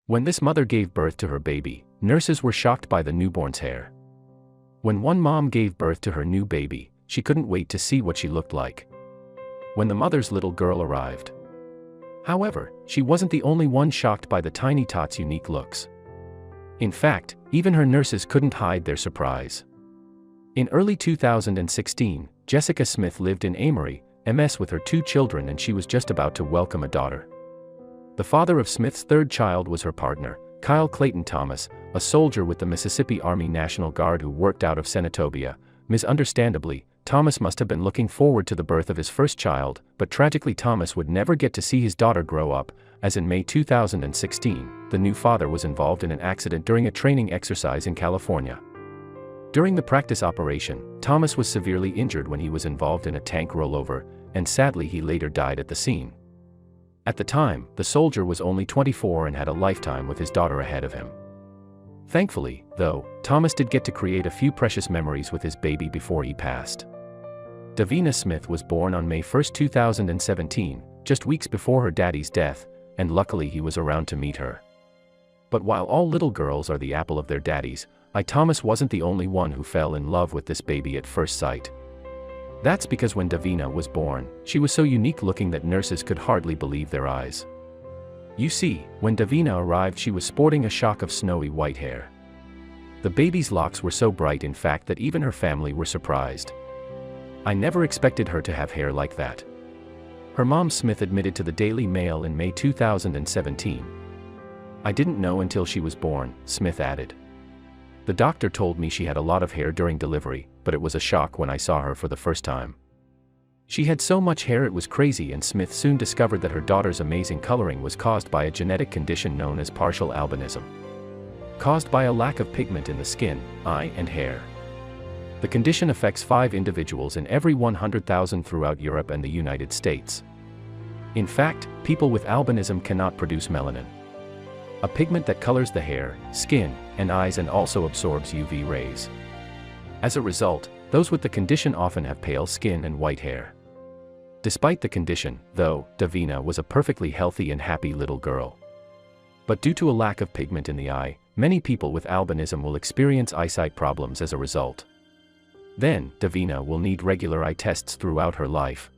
When this mother gave birth to her baby, nurses were shocked by the newborn's hair. When one mom gave birth to her new baby, she couldn't wait to see what she looked like when the mother's little girl arrived. However, she wasn't the only one shocked by the tiny tot's unique looks. In fact, even her nurses couldn't hide their surprise. In early 2016, Jessica Smith lived in Amory, MS with her 2 children, and she was just about to welcome a daughter. The father of Smith's third child was her partner, Kyle Clayton Thomas, a soldier with the Mississippi Army National Guard who worked out of Senatobia. Misunderstandably, Thomas must have been looking forward to the birth of his first child, but tragically Thomas would never get to see his daughter grow up, as in May 2016, the new father was involved in an accident during a training exercise in California. During the practice operation, Thomas was severely injured when he was involved in a tank rollover, and sadly he later died at the scene. At the time, the soldier was only 24 and had a lifetime with his daughter ahead of him. Thankfully, though, Thomas did get to create a few precious memories with his baby before he passed. Davina Smith was born on May 1, 2017, just weeks before her daddy's death, and luckily he was around to meet her. But while all little girls are the apple of their daddies, Thomas wasn't the only one who fell in love with this baby at first sight. That's because when Davina was born, she was so unique looking that nurses could hardly believe their eyes. You see, when Davina arrived she was sporting a shock of snowy white hair. The baby's locks were so bright in fact that even her family were surprised. I never expected her to have hair like that. Her mom Smith admitted to the Daily Mail in May 2017. I didn't know until she was born, Smith added. The doctor told me she had a lot of hair during delivery, but it was a shock when I saw her for the first time. She had so much hair it was crazy, and Smith soon discovered that her daughter's amazing coloring was caused by a genetic condition known as partial albinism, caused by a lack of pigment in the skin, eye, and hair. The condition affects 5 individuals in every 100,000 throughout Europe and the United States. In fact, people with albinism cannot produce melanin, a pigment that colors the hair, skin, and eyes and also absorbs UV rays. As a result, those with the condition often have pale skin and white hair. Despite the condition, though, Davina was a perfectly healthy and happy little girl. But due to a lack of pigment in the eye, many people with albinism will experience eyesight problems as a result. Then, Davina will need regular eye tests throughout her life.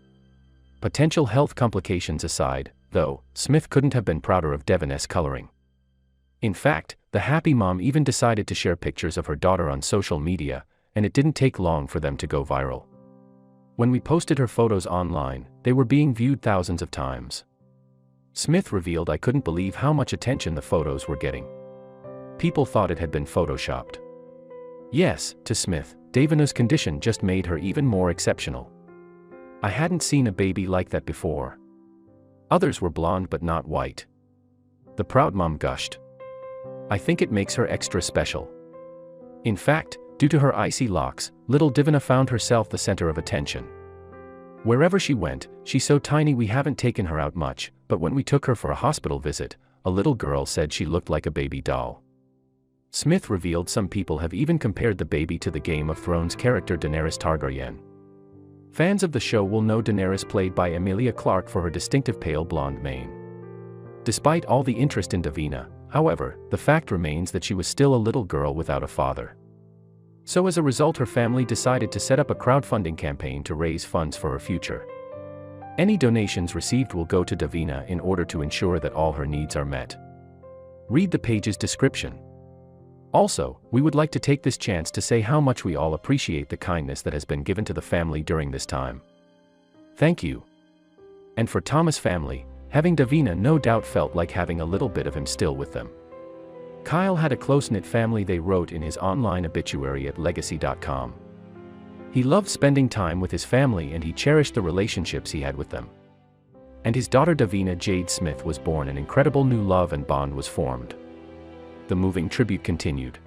Potential health complications aside, though, Smith couldn't have been prouder of Davina's coloring. In fact, the happy mom even decided to share pictures of her daughter on social media, and it didn't take long for them to go viral. When we posted her photos online, they were being viewed thousands of times. Smith revealed, "I couldn't believe how much attention the photos were getting. People thought it had been photoshopped." Yes, to Smith, Davina's condition just made her even more exceptional. "I hadn't seen a baby like that before. Others were blonde but not white." The proud mom gushed. "I think it makes her extra special." In fact, due to her icy locks, little Davina found herself the center of attention. Wherever she went, she's so tiny we haven't taken her out much, but when we took her for a hospital visit, a little girl said she looked like a baby doll. Smith revealed some people have even compared the baby to the Game of Thrones character Daenerys Targaryen. Fans of the show will know Daenerys played by Emilia Clarke for her distinctive pale blonde mane. Despite all the interest in Davina, however, the fact remains that she was still a little girl without a father. So as a result her family decided to set up a crowdfunding campaign to raise funds for her future. Any donations received will go to Davina in order to ensure that all her needs are met. Read the page's description. Also, we would like to take this chance to say how much we all appreciate the kindness that has been given to the family during this time. Thank you. And for Thomas' family, having Davina no doubt felt like having a little bit of him still with them. Kyle had a close-knit family, they wrote in his online obituary at legacy.com. He loved spending time with his family and he cherished the relationships he had with them. And his daughter Davina Jade Smith was born, an incredible new love and bond was formed. The moving tribute continued.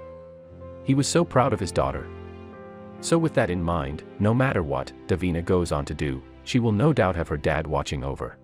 He was so proud of his daughter. So with that in mind, no matter what Davina goes on to do, she will no doubt have her dad watching over.